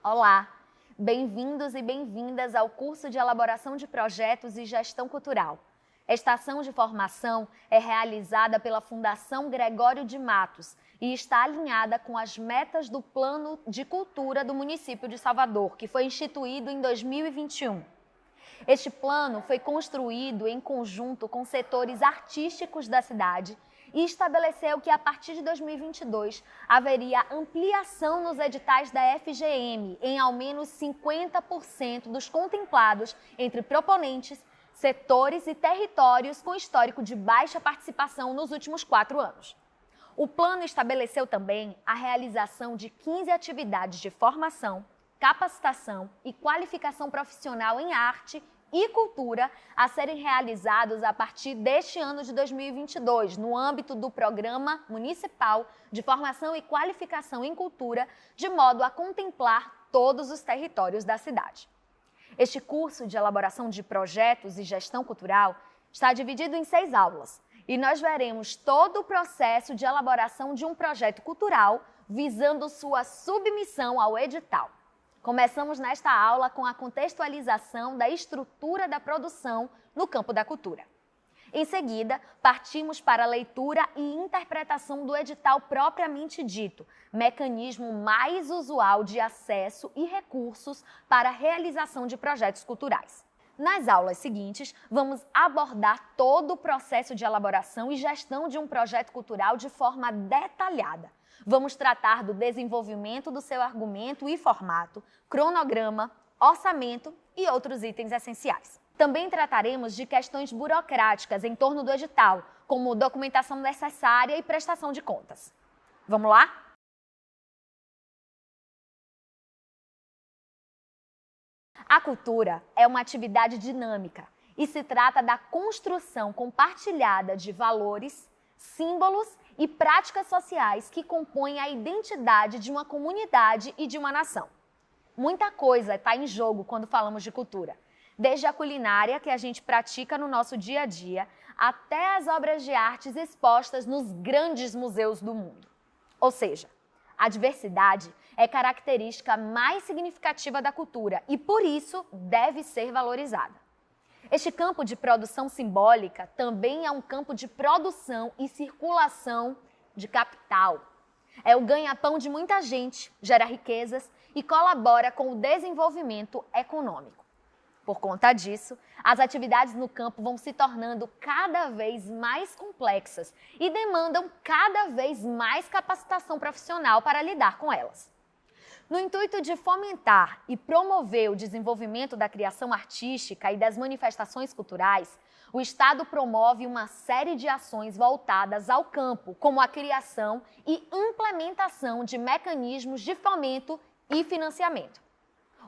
Olá! Bem-vindos e bem-vindas ao curso de Elaboração de Projetos e Gestão Cultural. Esta ação de formação é realizada pela Fundação Gregório de Matos e está alinhada com as metas do Plano de Cultura do município de Salvador, que foi instituído em 2021. Este plano foi construído em conjunto com setores artísticos da cidade e estabeleceu que, a partir de 2022, haveria ampliação nos editais da FGM em ao menos 50% dos contemplados entre proponentes, setores e territórios com histórico de baixa participação nos últimos 4 anos. O plano estabeleceu também a realização de 15 atividades de formação, capacitação e qualificação profissional em arte e cultura a serem realizados a partir deste ano de 2022, no âmbito do Programa Municipal de Formação e Qualificação em Cultura, de modo a contemplar todos os territórios da cidade. Este curso de elaboração de projetos e gestão cultural está dividido em 6 aulas e nós veremos todo o processo de elaboração de um projeto cultural visando sua submissão ao edital. Começamos nesta aula com a contextualização da estrutura da produção no campo da cultura. Em seguida, partimos para a leitura e interpretação do edital propriamente dito, mecanismo mais usual de acesso e recursos para a realização de projetos culturais. Nas aulas seguintes, vamos abordar todo o processo de elaboração e gestão de um projeto cultural de forma detalhada. Vamos tratar do desenvolvimento do seu argumento e formato, cronograma, orçamento e outros itens essenciais. Também trataremos de questões burocráticas em torno do edital, como documentação necessária e prestação de contas. Vamos lá? A cultura é uma atividade dinâmica e se trata da construção compartilhada de valores, símbolos e práticas sociais que compõem a identidade de uma comunidade e de uma nação. Muita coisa está em jogo quando falamos de cultura, desde a culinária que a gente pratica no nosso dia a dia, até as obras de artes expostas nos grandes museus do mundo. Ou seja, a diversidade é característica mais significativa da cultura e, por isso, deve ser valorizada. Este campo de produção simbólica também é um campo de produção e circulação de capital. É o ganha-pão de muita gente, gera riquezas e colabora com o desenvolvimento econômico. Por conta disso, as atividades no campo vão se tornando cada vez mais complexas e demandam cada vez mais capacitação profissional para lidar com elas. No intuito de fomentar e promover o desenvolvimento da criação artística e das manifestações culturais, o Estado promove uma série de ações voltadas ao campo, como a criação e implementação de mecanismos de fomento e financiamento.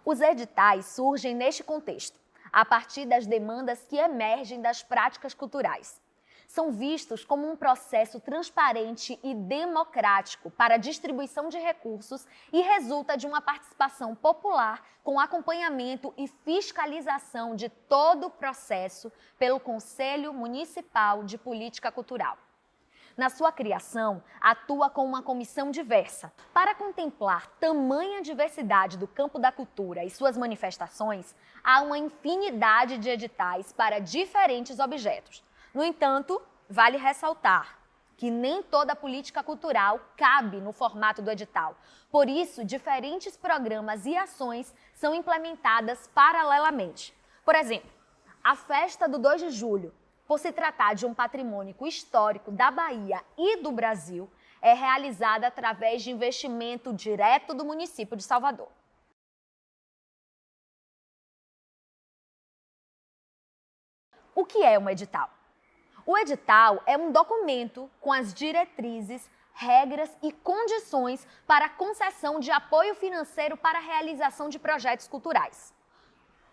Os editais surgem neste contexto, a partir das demandas que emergem das práticas culturais. São vistos como um processo transparente e democrático para a distribuição de recursos e resulta de uma participação popular com acompanhamento e fiscalização de todo o processo pelo Conselho Municipal de Política Cultural. Na sua criação, atua com uma comissão diversa. Para contemplar tamanha diversidade do campo da cultura e suas manifestações, há uma infinidade de editais para diferentes objetos. No entanto, vale ressaltar que nem toda política cultural cabe no formato do edital. Por isso, diferentes programas e ações são implementadas paralelamente. Por exemplo, a festa do 2 de julho, por se tratar de um patrimônio histórico da Bahia e do Brasil, é realizada através de investimento direto do município de Salvador. O que é um edital? O edital é um documento com as diretrizes, regras e condições para a concessão de apoio financeiro para a realização de projetos culturais.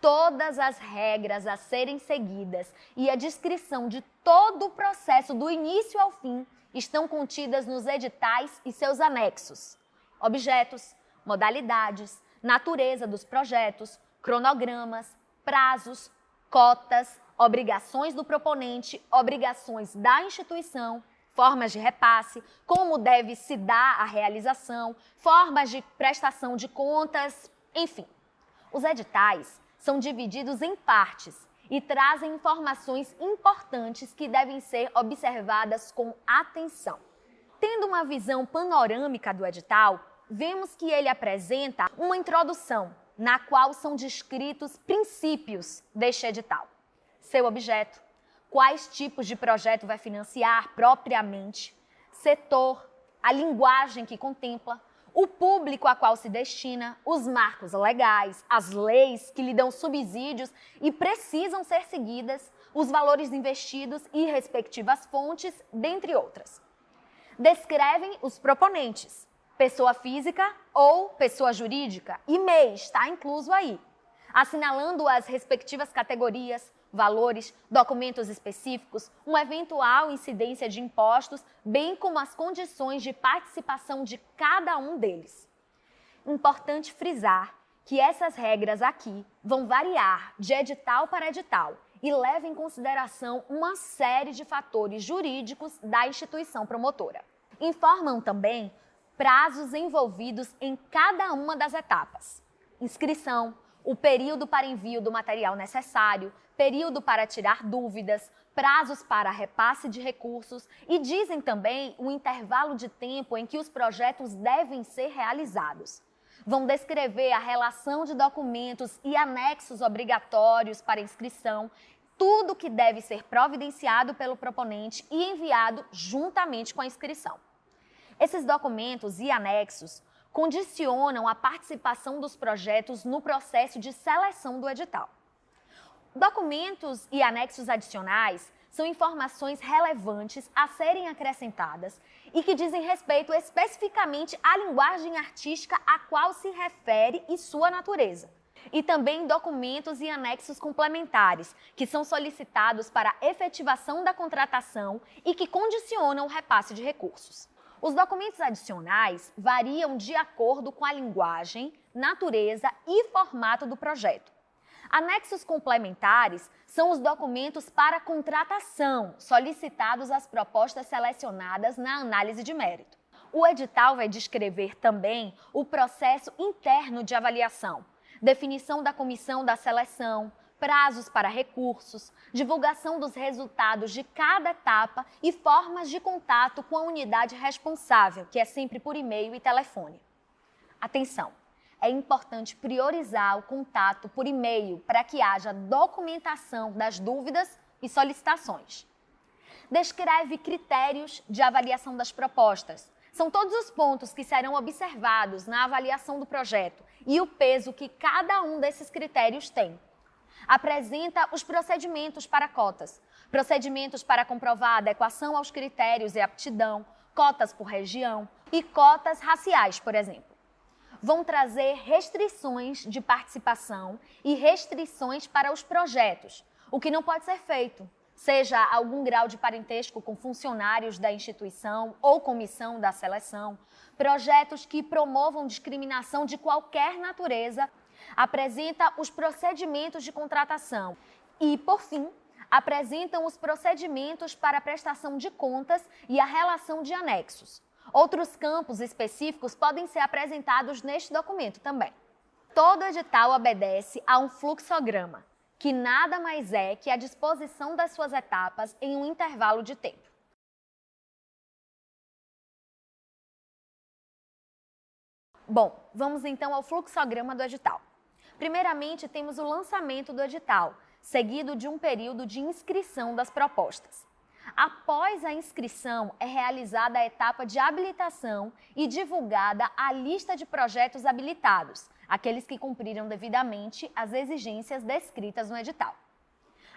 Todas as regras a serem seguidas e a descrição de todo o processo do início ao fim estão contidas nos editais e seus anexos. Objetos, modalidades, natureza dos projetos, cronogramas, prazos, cotas, obrigações do proponente, obrigações da instituição, formas de repasse, como deve se dar a realização, formas de prestação de contas, Enfim, os editais são divididos em partes e trazem informações importantes que devem ser observadas com atenção. Tendo uma visão panorâmica do edital, vemos que ele apresenta uma introdução, na qual são descritos princípios deste edital. Seu objeto, quais tipos de projeto vai financiar propriamente, setor, a linguagem que contempla, o público a qual se destina, os marcos legais, as leis que lhe dão subsídios e precisam ser seguidas, os valores investidos e respectivas fontes, dentre outras. Descrevem os proponentes, pessoa física ou pessoa jurídica, e MEI está incluso aí, assinalando as respectivas categorias, valores, documentos específicos, uma eventual incidência de impostos, bem como as condições de participação de cada um deles. Importante frisar que essas regras aqui vão variar de edital para edital e levam em consideração uma série de fatores jurídicos da instituição promotora. Informam também prazos envolvidos em cada uma das etapas: inscrição, o período para envio do material necessário, período para tirar dúvidas, prazos para repasse de recursos e dizem também o intervalo de tempo em que os projetos devem ser realizados. Vão descrever a relação de documentos e anexos obrigatórios para inscrição, tudo que deve ser providenciado pelo proponente e enviado juntamente com a inscrição. Esses documentos e anexos condicionam a participação dos projetos no processo de seleção do edital. Documentos e anexos adicionais são informações relevantes a serem acrescentadas e que dizem respeito especificamente à linguagem artística a qual se refere e sua natureza. E também documentos e anexos complementares, que são solicitados para a efetivação da contratação e que condicionam o repasse de recursos. Os documentos adicionais variam de acordo com a linguagem, natureza e formato do projeto. Anexos complementares são os documentos para contratação solicitados às propostas selecionadas na análise de mérito. O edital vai descrever também o processo interno de avaliação, definição da comissão da seleção, prazos para recursos, divulgação dos resultados de cada etapa e formas de contato com a unidade responsável, que é sempre por e-mail e telefone. Atenção! É importante priorizar o contato por e-mail para que haja documentação das dúvidas e solicitações. Descreve critérios de avaliação das propostas. São todos os pontos que serão observados na avaliação do projeto e o peso que cada um desses critérios tem. Apresenta os procedimentos para cotas, procedimentos para comprovar a adequação aos critérios e aptidão, cotas por região e cotas raciais, por exemplo. Vão trazer restrições de participação e restrições para os projetos, o que não pode ser feito, seja algum grau de parentesco com funcionários da instituição ou comissão da seleção, projetos que promovam discriminação de qualquer natureza, apresenta os procedimentos de contratação e, por fim, apresentam os procedimentos para a prestação de contas e a relação de anexos. Outros campos específicos podem ser apresentados neste documento também. Todo edital obedece a um fluxograma, que nada mais é que a disposição das suas etapas em um intervalo de tempo. Bom, vamos então ao fluxograma do edital. Primeiramente, temos o lançamento do edital, seguido de um período de inscrição das propostas. Após a inscrição, é realizada a etapa de habilitação e divulgada a lista de projetos habilitados, aqueles que cumpriram devidamente as exigências descritas no edital.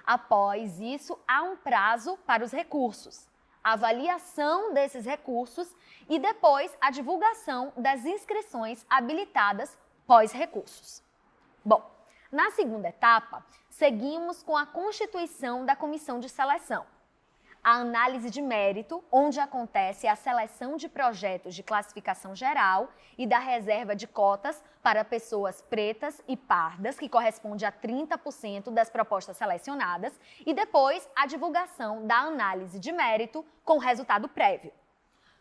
Após isso, há um prazo para os recursos, a avaliação desses recursos e depois a divulgação das inscrições habilitadas pós-recursos. Bom, na segunda etapa, seguimos com a constituição da comissão de seleção. A análise de mérito, onde acontece a seleção de projetos de classificação geral e da reserva de cotas para pessoas pretas e pardas, que corresponde a 30% das propostas selecionadas, e depois a divulgação da análise de mérito com resultado prévio.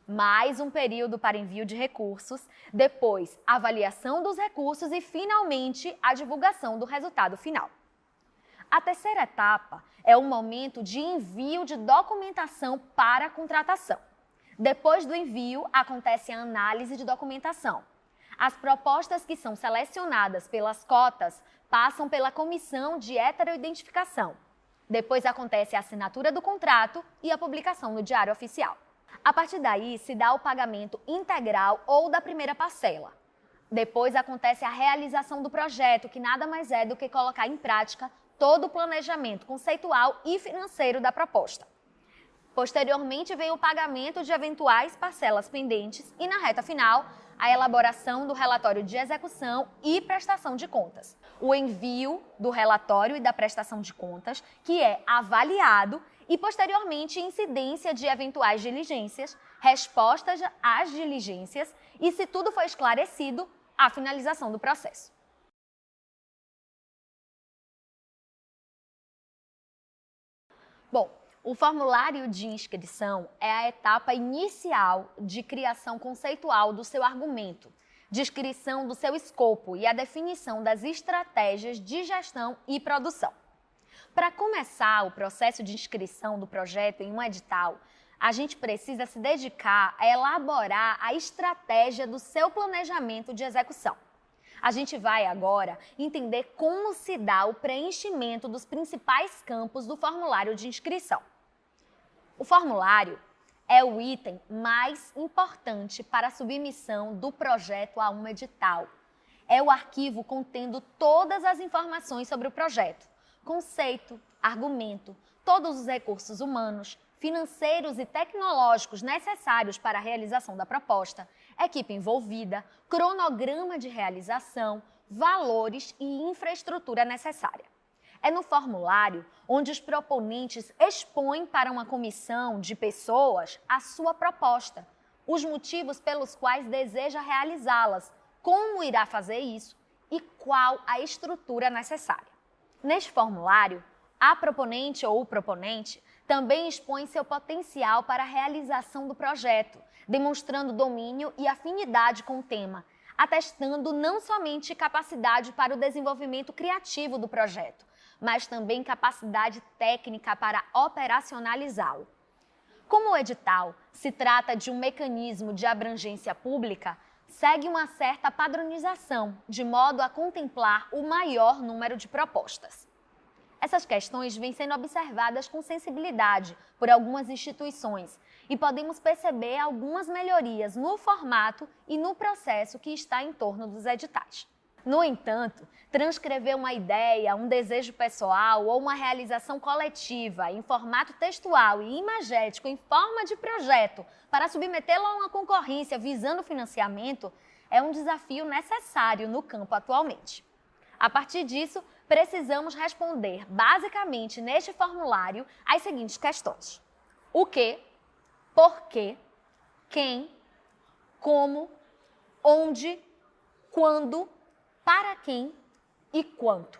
mais um período para envio de recursos, depois avaliação dos recursos e, finalmente, a divulgação do resultado final. A terceira etapa é o momento de envio de documentação para a contratação. Depois do envio, acontece a análise de documentação. As propostas que são selecionadas pelas cotas passam pela comissão de heteroidentificação. Depois acontece a assinatura do contrato e a publicação no Diário Oficial. A partir daí, se dá o pagamento integral ou da primeira parcela. Depois acontece a realização do projeto, que nada mais é do que colocar em prática todo o planejamento conceitual e financeiro da proposta. Posteriormente, vem o pagamento de eventuais parcelas pendentes e, na reta final, a elaboração do relatório de execução e prestação de contas. O envio do relatório e da prestação de contas, que é avaliado, e, posteriormente, incidência de eventuais diligências, respostas às diligências e, se tudo for esclarecido, a finalização do processo. Bom, o formulário de inscrição é a etapa inicial de criação conceitual do seu argumento, descrição do seu escopo e a definição das estratégias de gestão e produção. Para começar o processo de inscrição do projeto em um edital, a gente precisa se dedicar a elaborar a estratégia do seu planejamento de execução. A gente vai agora entender como se dá o preenchimento dos principais campos do formulário de inscrição. O formulário é o item mais importante para a submissão do projeto a um edital. É o arquivo contendo todas as informações sobre o projeto: conceito, argumento, todos os recursos humanos, financeiros e tecnológicos necessários para a realização da proposta, equipe envolvida, cronograma de realização, valores e infraestrutura necessária. É no formulário onde os proponentes expõem para uma comissão de pessoas a sua proposta, os motivos pelos quais deseja realizá-las, como irá fazer isso e qual a estrutura necessária. Neste formulário, a proponente ou o proponente também expõe seu potencial para a realização do projeto, demonstrando domínio e afinidade com o tema, atestando não somente capacidade para o desenvolvimento criativo do projeto, mas também capacidade técnica para operacionalizá-lo. Como o edital se trata de um mecanismo de abrangência pública, segue uma certa padronização, de modo a contemplar o maior número de propostas. Essas questões vêm sendo observadas com sensibilidade por algumas instituições e podemos perceber algumas melhorias no formato e no processo que está em torno dos editais. No entanto, transcrever uma ideia, um desejo pessoal ou uma realização coletiva em formato textual e imagético em forma de projeto para submetê-lo a uma concorrência visando financiamento é um desafio necessário no campo atualmente. A partir disso, precisamos responder basicamente neste formulário as seguintes questões: o que, por quê, quem, como, onde, quando, para quem e quanto.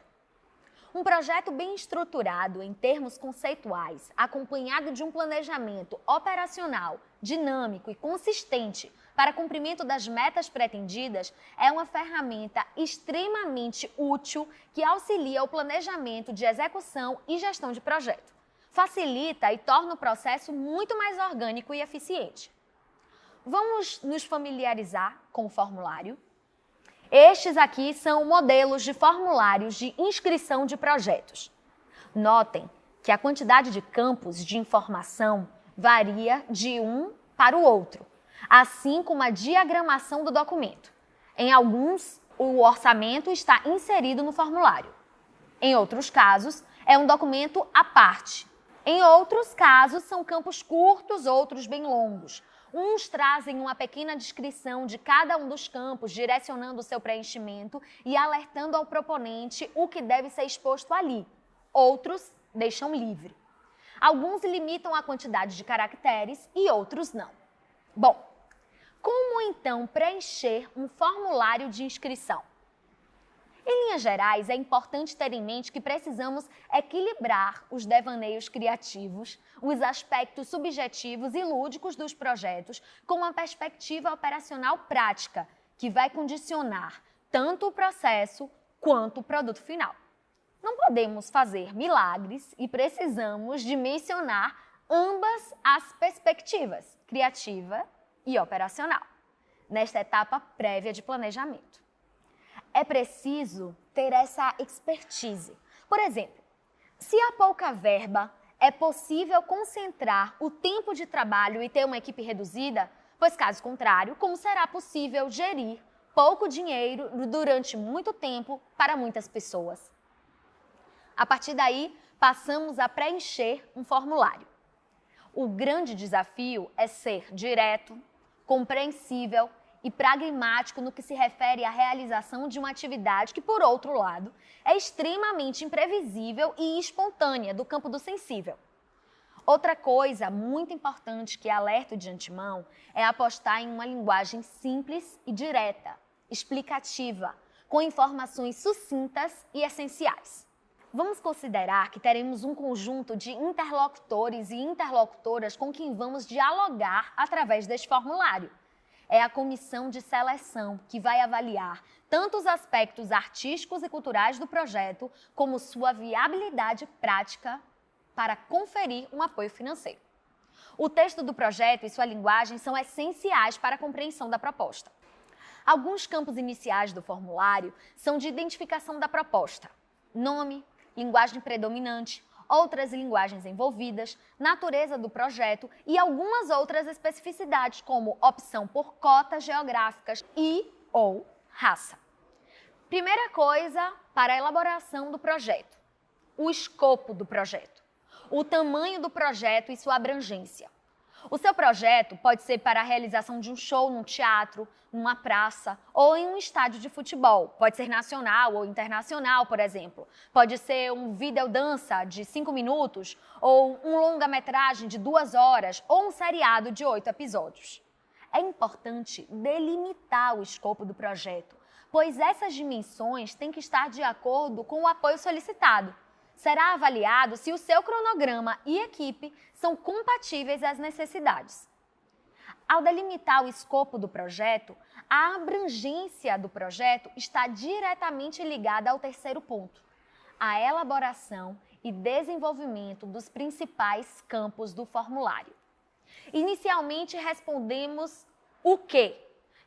Um projeto bem estruturado em termos conceituais, acompanhado de um planejamento operacional, dinâmico e consistente para cumprimento das metas pretendidas, é uma ferramenta extremamente útil que auxilia o planejamento de execução e gestão de projeto. Facilita e torna o processo muito mais orgânico e eficiente. Vamos nos familiarizar com o formulário? Estes aqui são modelos de formulários de inscrição de projetos. Notem que a quantidade de campos de informação varia de um para o outro, assim como a diagramação do documento. Em alguns, o orçamento está inserido no formulário. Em outros casos, é um documento à parte. Em outros casos, são campos curtos, outros bem longos. Uns trazem uma pequena descrição de cada um dos campos, direcionando o seu preenchimento e alertando ao proponente o que deve ser exposto ali. Outros deixam livre. Alguns limitam a quantidade de caracteres e outros não. Bom, como então preencher um formulário de inscrição? Em linhas gerais, é importante ter em mente que precisamos equilibrar os devaneios criativos, os aspectos subjetivos e lúdicos dos projetos com uma perspectiva operacional prática, que vai condicionar tanto o processo quanto o produto final. Não podemos fazer milagres e precisamos dimensionar ambas as perspectivas, criativa e operacional, nesta etapa prévia de planejamento. É preciso ter essa expertise. Por exemplo, se há pouca verba, é possível concentrar o tempo de trabalho e ter uma equipe reduzida? Pois, caso contrário, como será possível gerir pouco dinheiro durante muito tempo para muitas pessoas? A partir daí, passamos a preencher um formulário. O grande desafio é ser direto, compreensível e pragmático no que se refere à realização de uma atividade que, por outro lado, é extremamente imprevisível e espontânea do campo do sensível. Outra coisa muito importante que alerto de antemão é apostar em uma linguagem simples e direta, explicativa, com informações sucintas e essenciais. Vamos considerar que teremos um conjunto de interlocutores e interlocutoras com quem vamos dialogar através deste formulário. É a comissão de seleção que vai avaliar tanto os aspectos artísticos e culturais do projeto, como sua viabilidade prática para conferir um apoio financeiro. O texto do projeto e sua linguagem são essenciais para a compreensão da proposta. Alguns campos iniciais do formulário são de identificação da proposta: nome, linguagem predominante, outras linguagens envolvidas, natureza do projeto e algumas outras especificidades, como opção por cotas geográficas e/ou raça. Primeira coisa para a elaboração do projeto: o escopo do projeto, o tamanho do projeto e sua abrangência. O seu projeto pode ser para a realização de um show num teatro, numa praça ou em um estádio de futebol. Pode ser nacional ou internacional, por exemplo. Pode ser um videodança de 5 minutos ou um longa-metragem de 2 horas ou um seriado de 8 episódios. É importante delimitar o escopo do projeto, pois essas dimensões têm que estar de acordo com o apoio solicitado. Será avaliado se o seu cronograma e equipe são compatíveis às necessidades. Ao delimitar o escopo do projeto, a abrangência do projeto está diretamente ligada ao terceiro ponto: a elaboração e desenvolvimento dos principais campos do formulário. Inicialmente, respondemos o quê,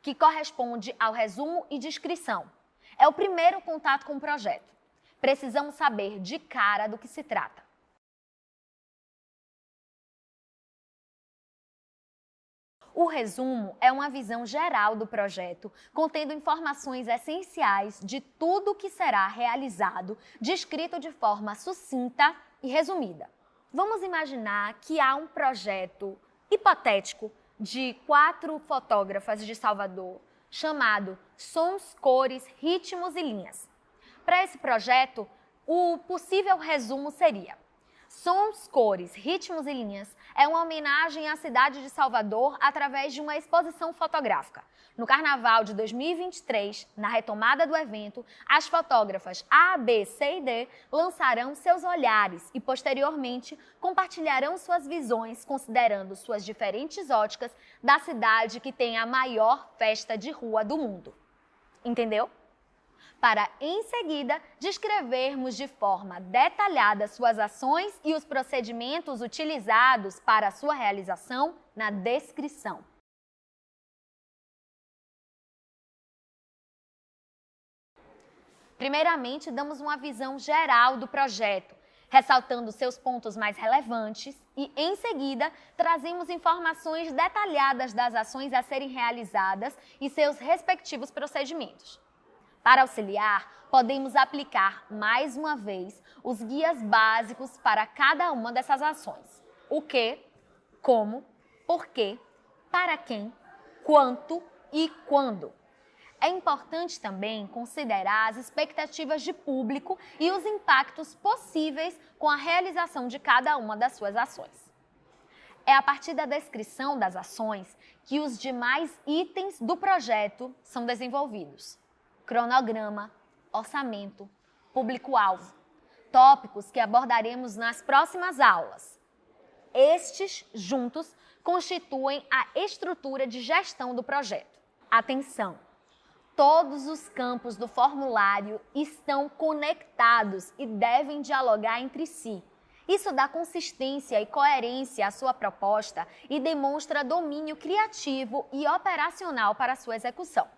que corresponde ao resumo e descrição. É o primeiro contato com o projeto. Precisamos saber de cara do que se trata. O resumo é uma visão geral do projeto, contendo informações essenciais de tudo o que será realizado, descrito de forma sucinta e resumida. Vamos imaginar que há um projeto hipotético de 4 fotógrafas de Salvador, chamado Sons, Cores, Ritmos e Linhas. Para esse projeto, o possível resumo seria: Sons, Cores, Ritmos e Linhas é uma homenagem à cidade de Salvador através de uma exposição fotográfica. No Carnaval de 2023, na retomada do evento, as fotógrafas A, B, C e D lançarão seus olhares e, posteriormente, compartilharão suas visões, considerando suas diferentes óticas da cidade que tem a maior festa de rua do mundo. Entendeu? Para, em seguida, descrevermos de forma detalhada suas ações e os procedimentos utilizados para a sua realização na descrição. Primeiramente, damos uma visão geral do projeto, ressaltando seus pontos mais relevantes e, em seguida, trazemos informações detalhadas das ações a serem realizadas e seus respectivos procedimentos. Para auxiliar, podemos aplicar, mais uma vez, os guias básicos para cada uma dessas ações: o que, como, porquê, para quem, quanto e quando. É importante também considerar as expectativas de público e os impactos possíveis com a realização de cada uma das suas ações. É a partir da descrição das ações que os demais itens do projeto são desenvolvidos: cronograma, orçamento, público-alvo, tópicos que abordaremos nas próximas aulas. Estes, juntos, constituem a estrutura de gestão do projeto. Atenção! Todos os campos do formulário estão conectados e devem dialogar entre si. Isso dá consistência e coerência à sua proposta e demonstra domínio criativo e operacional para a sua execução.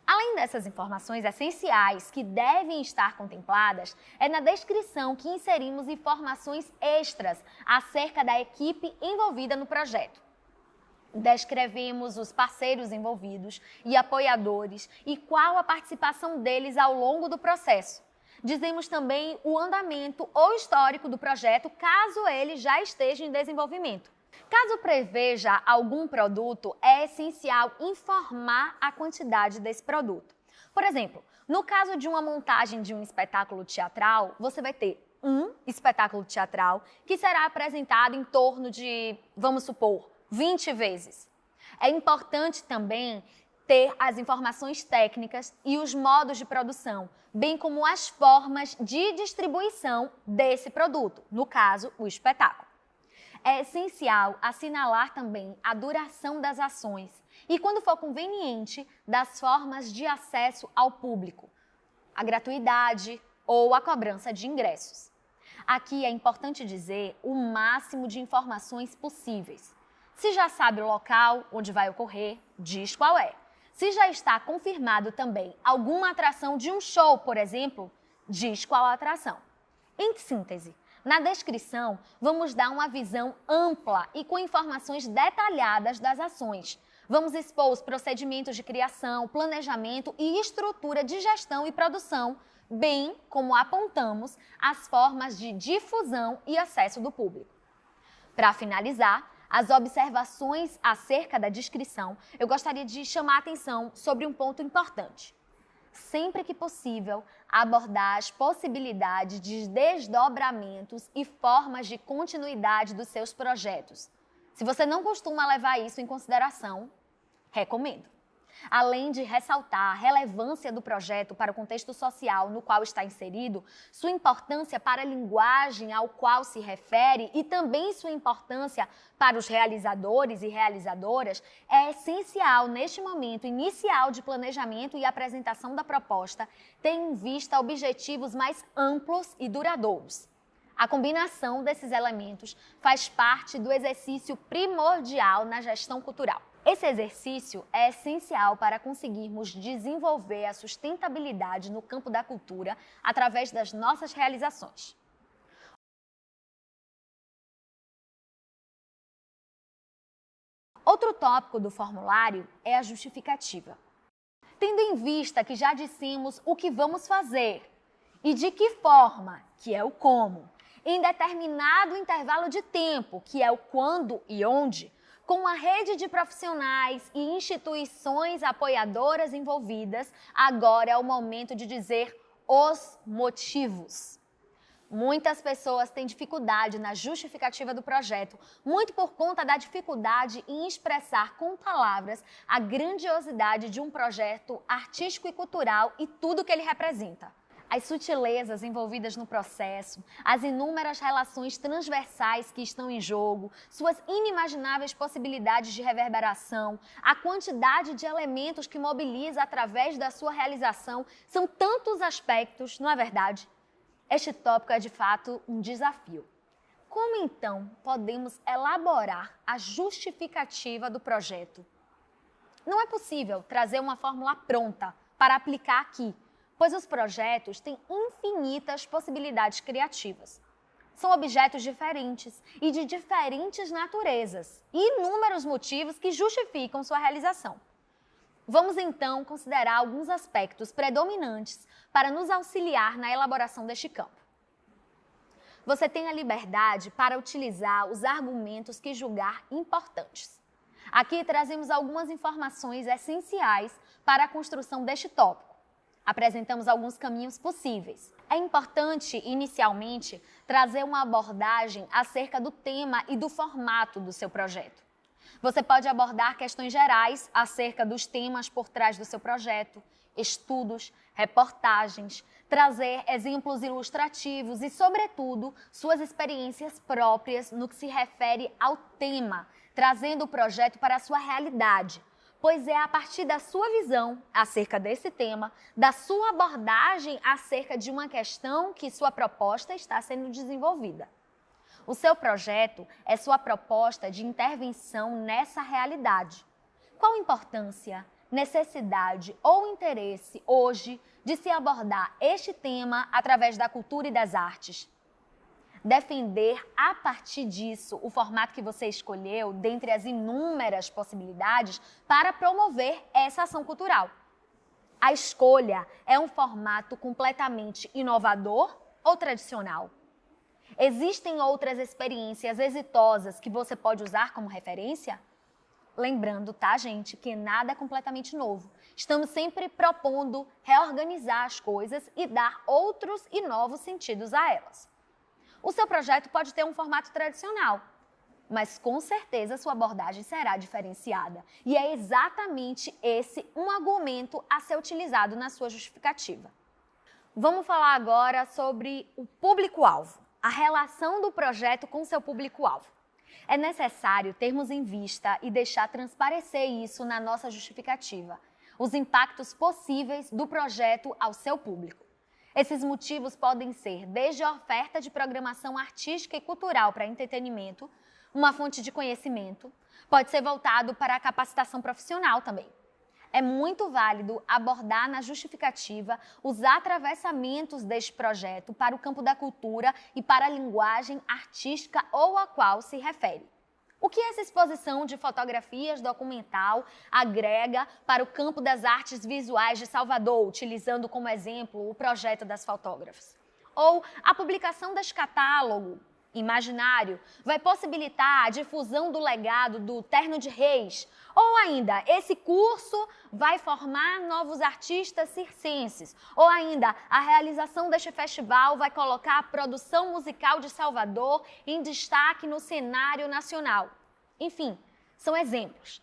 Além dessas informações essenciais que devem estar contempladas, é na descrição que inserimos informações extras acerca da equipe envolvida no projeto. Descrevemos os parceiros envolvidos e apoiadores e qual a participação deles ao longo do processo. Dizemos também o andamento ou histórico do projeto, caso ele já esteja em desenvolvimento. Caso preveja algum produto, é essencial informar a quantidade desse produto. Por exemplo, no caso de uma montagem de um espetáculo teatral, você vai ter um espetáculo teatral que será apresentado em torno de, vamos supor, 20 vezes. É importante também ter as informações técnicas e os modos de produção, bem como as formas de distribuição desse produto, no caso, o espetáculo. É essencial assinalar também a duração das ações e, quando for conveniente, das formas de acesso ao público, a gratuidade ou a cobrança de ingressos. Aqui é importante dizer o máximo de informações possíveis. Se já sabe o local onde vai ocorrer, diz qual é. Se já está confirmado também alguma atração de um show, por exemplo, diz qual a atração. Em síntese, na descrição, vamos dar uma visão ampla e com informações detalhadas das ações. Vamos expor os procedimentos de criação, planejamento e estrutura de gestão e produção, bem como apontamos as formas de difusão e acesso do público. Para finalizar, as observações acerca da descrição, eu gostaria de chamar a atenção sobre um ponto importante. Sempre que possível, abordar as possibilidades de desdobramentos e formas de continuidade dos seus projetos. Se você não costuma levar isso em consideração, recomendo. Além de ressaltar a relevância do projeto para o contexto social no qual está inserido, sua importância para a linguagem ao qual se refere e também sua importância para os realizadores e realizadoras, é essencial neste momento inicial de planejamento e apresentação da proposta ter em vista objetivos mais amplos e duradouros. A combinação desses elementos faz parte do exercício primordial na gestão cultural. Esse exercício é essencial para conseguirmos desenvolver a sustentabilidade no campo da cultura através das nossas realizações. Outro tópico do formulário é a justificativa. Tendo em vista que já dissemos o que vamos fazer e de que forma, que é o como, em determinado intervalo de tempo, que é o quando e onde, com a rede de profissionais e instituições apoiadoras envolvidas, agora é o momento de dizer os motivos. Muitas pessoas têm dificuldade na justificativa do projeto, muito por conta da dificuldade em expressar com palavras a grandiosidade de um projeto artístico e cultural e tudo que ele representa. As sutilezas envolvidas no processo, as inúmeras relações transversais que estão em jogo, suas inimagináveis possibilidades de reverberação, a quantidade de elementos que mobiliza através da sua realização, são tantos aspectos, não é verdade? Este tópico é de fato um desafio. Como então podemos elaborar a justificativa do projeto? Não é possível trazer uma fórmula pronta para aplicar aqui, pois os projetos têm infinitas possibilidades criativas. São objetos diferentes e de diferentes naturezas e inúmeros motivos que justificam sua realização. Vamos então considerar alguns aspectos predominantes para nos auxiliar na elaboração deste campo. Você tem a liberdade para utilizar os argumentos que julgar importantes. Aqui trazemos algumas informações essenciais para a construção deste tópico. Apresentamos alguns caminhos possíveis. É importante, inicialmente, trazer uma abordagem acerca do tema e do formato do seu projeto. Você pode abordar questões gerais acerca dos temas por trás do seu projeto, estudos, reportagens, trazer exemplos ilustrativos e, sobretudo, suas experiências próprias no que se refere ao tema, trazendo o projeto para a sua realidade, pois é a partir da sua visão acerca desse tema, da sua abordagem acerca de uma questão que sua proposta está sendo desenvolvida. O seu projeto é sua proposta de intervenção nessa realidade. Qual a importância, necessidade ou interesse hoje de se abordar este tema através da cultura e das artes? Defender a partir disso o formato que você escolheu dentre as inúmeras possibilidades para promover essa ação cultural. A escolha é um formato completamente inovador ou tradicional? Existem outras experiências exitosas que você pode usar como referência? Lembrando, tá, gente, que nada é completamente novo. Estamos sempre propondo reorganizar as coisas e dar outros e novos sentidos a elas. O seu projeto pode ter um formato tradicional, mas com certeza sua abordagem será diferenciada. E é exatamente esse um argumento a ser utilizado na sua justificativa. Vamos falar agora sobre o público-alvo, a relação do projeto com seu público-alvo. É necessário termos em vista e deixar transparecer isso na nossa justificativa, os impactos possíveis do projeto ao seu público. Esses motivos podem ser desde a oferta de programação artística e cultural para entretenimento, uma fonte de conhecimento, pode ser voltado para a capacitação profissional também. É muito válido abordar na justificativa os atravessamentos deste projeto para o campo da cultura e para a linguagem artística ou a qual se refere. O que essa exposição de fotografias documental agrega para o campo das artes visuais de Salvador, utilizando como exemplo o projeto das fotógrafas? Ou a publicação deste catálogo imaginário vai possibilitar a difusão do legado do Terno de Reis? Ou ainda, esse curso vai formar novos artistas circenses? Ou ainda, a realização deste festival vai colocar a produção musical de Salvador em destaque no cenário nacional? Enfim, são exemplos.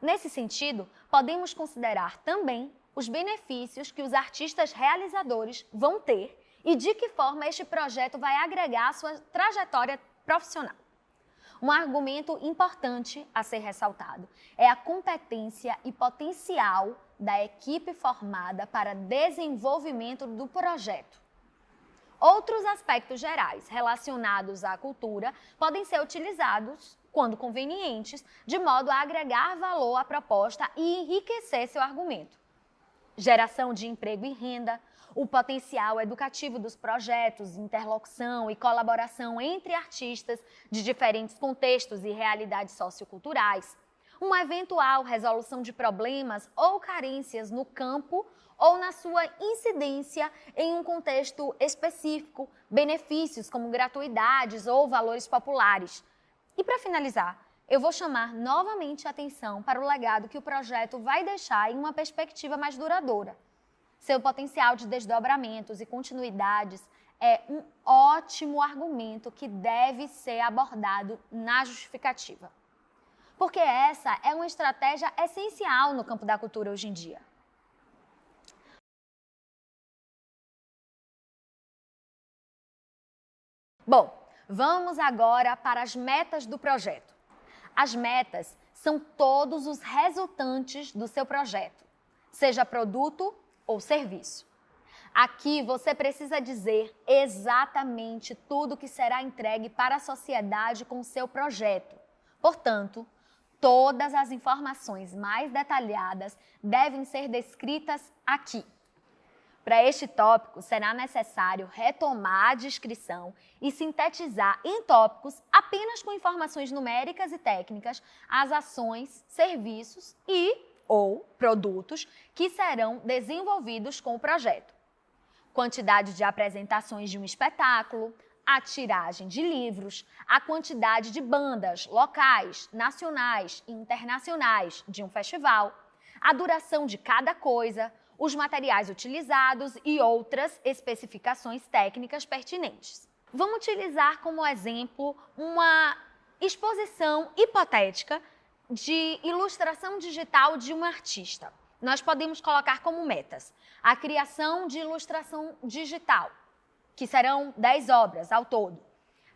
Nesse sentido, podemos considerar também os benefícios que os artistas realizadores vão ter e de que forma este projeto vai agregar à sua trajetória profissional. Um argumento importante a ser ressaltado é a competência e potencial da equipe formada para desenvolvimento do projeto. Outros aspectos gerais relacionados à cultura podem ser utilizados, quando convenientes, de modo a agregar valor à proposta e enriquecer seu argumento. Geração de emprego e renda, o potencial educativo dos projetos, interlocução e colaboração entre artistas de diferentes contextos e realidades socioculturais, uma eventual resolução de problemas ou carências no campo ou na sua incidência em um contexto específico, benefícios como gratuidades ou valores populares. E para finalizar, eu vou chamar novamente a atenção para o legado que o projeto vai deixar em uma perspectiva mais duradoura. Seu potencial de desdobramentos e continuidades é um ótimo argumento que deve ser abordado na justificativa. Porque essa é uma estratégia essencial no campo da cultura hoje em dia. Bom, vamos agora para as metas do projeto. As metas são todos os resultantes do seu projeto, seja produto ou serviço. Aqui você precisa dizer exatamente tudo que será entregue para a sociedade com o seu projeto. Portanto, todas as informações mais detalhadas devem ser descritas aqui. Para este tópico, será necessário retomar a descrição e sintetizar em tópicos, apenas com informações numéricas e técnicas, as ações, serviços ou produtos que serão desenvolvidos com o projeto. Quantidade de apresentações de um espetáculo, a tiragem de livros, a quantidade de bandas locais, nacionais e internacionais de um festival, a duração de cada coisa, os materiais utilizados e outras especificações técnicas pertinentes. Vamos utilizar como exemplo uma exposição hipotética de ilustração digital de um artista. nós podemos colocar como metas a criação de ilustração digital, que serão 10 obras ao todo,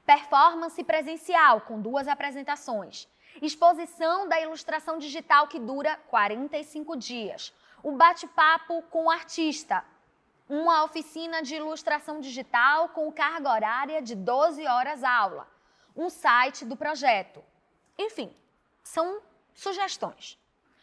performance presencial, com 2 apresentações, exposição da ilustração digital que dura 45 dias, o bate-papo com o artista, uma oficina de ilustração digital com carga horária de 12 horas aula, um site do projeto. Enfim, são sugestões.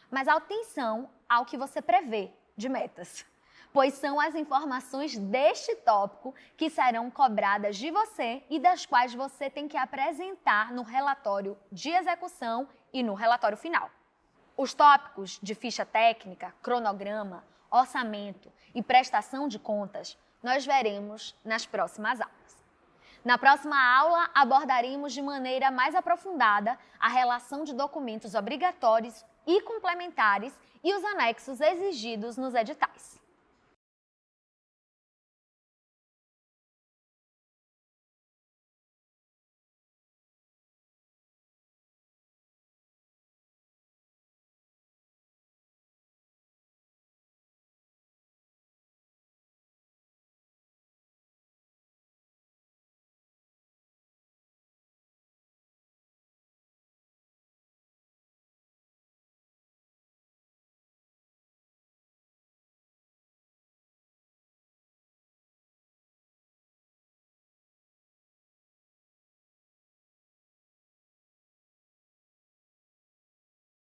Mas atenção ao que você prevê de metas, pois são as informações deste tópico que serão cobradas de você e das quais você tem que apresentar no relatório de execução e no relatório final. Os tópicos de ficha técnica, cronograma, orçamento e prestação de contas nós veremos nas próximas aulas. Na próxima aula, abordaremos de maneira mais aprofundada a relação de documentos obrigatórios e complementares e os anexos exigidos nos editais.